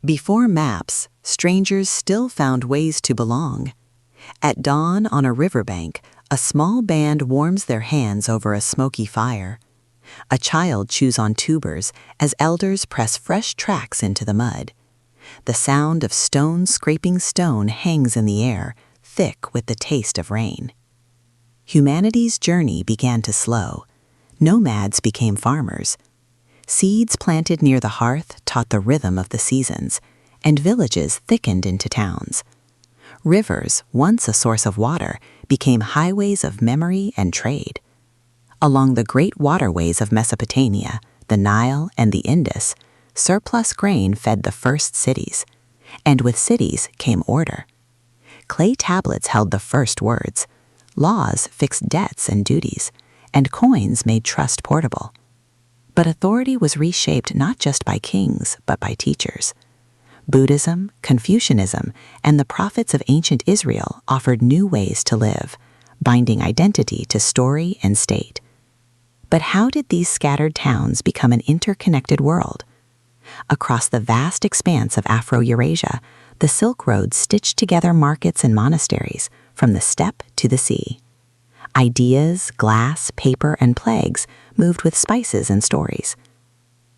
Before maps, strangers still found ways to belong. At dawn on a riverbank, a small band warms their hands over a smoky fire. A child chews on tubers as elders press fresh tracks into the mud. The sound of stone scraping stone hangs in the air, thick with the taste of rain. Humanity's journey began to slow. Nomads became farmers. Seeds planted near the hearth taught the rhythm of the seasons, and villages thickened into towns. Rivers, once a source of water, became highways of memory and trade. Along the great waterways of Mesopotamia, the Nile and the Indus, surplus grain fed the first cities, and with cities came order. Clay tablets held the first words, laws fixed debts and duties, and coins made trust portable. But authority was reshaped not just by kings, but by teachers. Buddhism, Confucianism, and the prophets of ancient Israel offered new ways to live, binding identity to story and state. But how did these scattered towns become an interconnected world? Across the vast expanse of Afro-Eurasia, the Silk Road stitched together markets and monasteries from the steppe to the sea. Ideas, glass, paper, and plagues moved with spices and stories.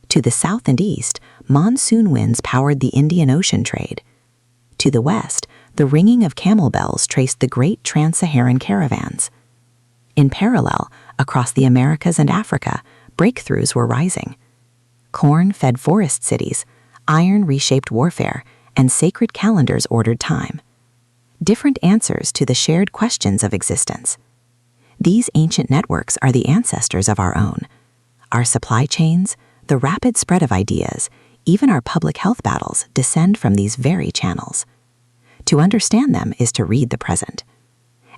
To the south and east, monsoon winds powered the Indian Ocean trade. To the west, the ringing of camel bells traced the great trans-Saharan caravans. In parallel, across the Americas and Africa, breakthroughs were rising. Corn fed forest cities, iron reshaped warfare, and sacred calendars ordered time. Different answers to the shared questions of existence. These ancient networks are the ancestors of our own. Our supply chains, the rapid spread of ideas, even our public health battles descend from these very channels. To understand them is to read the present.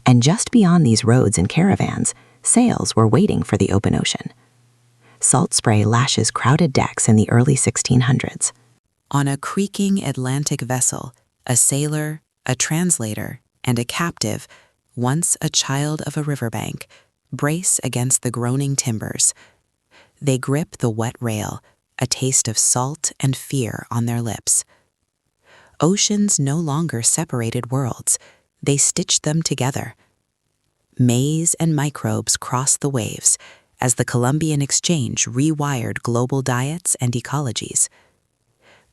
And just beyond these roads and caravans, sails were waiting for the open ocean. Salt spray lashes crowded decks in the early 1600s. On a creaking Atlantic vessel, a sailor, a translator, and a captive, once a child of a riverbank, brace against the groaning timbers. They grip the wet rail, a taste of salt and fear on their lips. Oceans no longer separated worlds, they stitched them together. Maize and microbes crossed the waves as the Columbian Exchange rewired global diets and ecologies.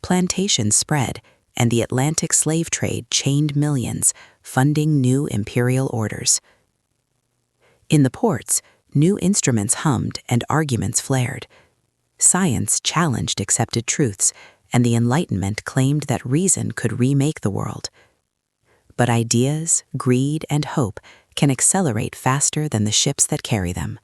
Plantations spread, and the Atlantic slave trade chained millions, funding new imperial orders. In the ports, new instruments hummed and arguments flared. Science challenged accepted truths, and the Enlightenment claimed that reason could remake the world. But ideas, greed, and hope can accelerate faster than the ships that carry them.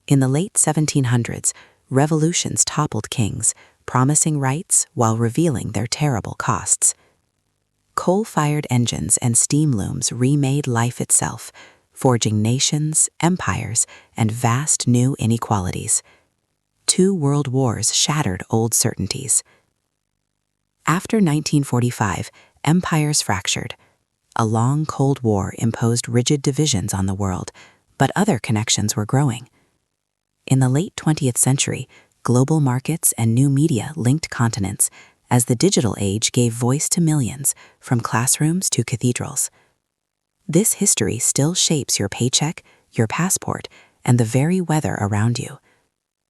In the late 1700s, revolutions toppled kings, promising rights while revealing their terrible costs. Coal-fired engines and steam looms remade life itself, forging nations, empires, and vast new inequalities. 2 world wars shattered old certainties. After 1945, empires fractured. A long Cold War imposed rigid divisions on the world, but other connections were growing. In the late 20th century, global markets and new media linked continents as the digital age gave voice to millions, from classrooms to cathedrals. This history still shapes your paycheck, your passport, and the very weather around you.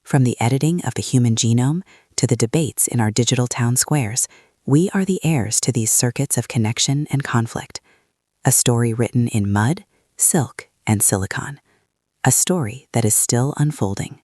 From the editing of the human genome to the debates in our digital town squares, we are the heirs to these circuits of connection and conflict. A story written in mud, silk, and silicon. A story that is still unfolding.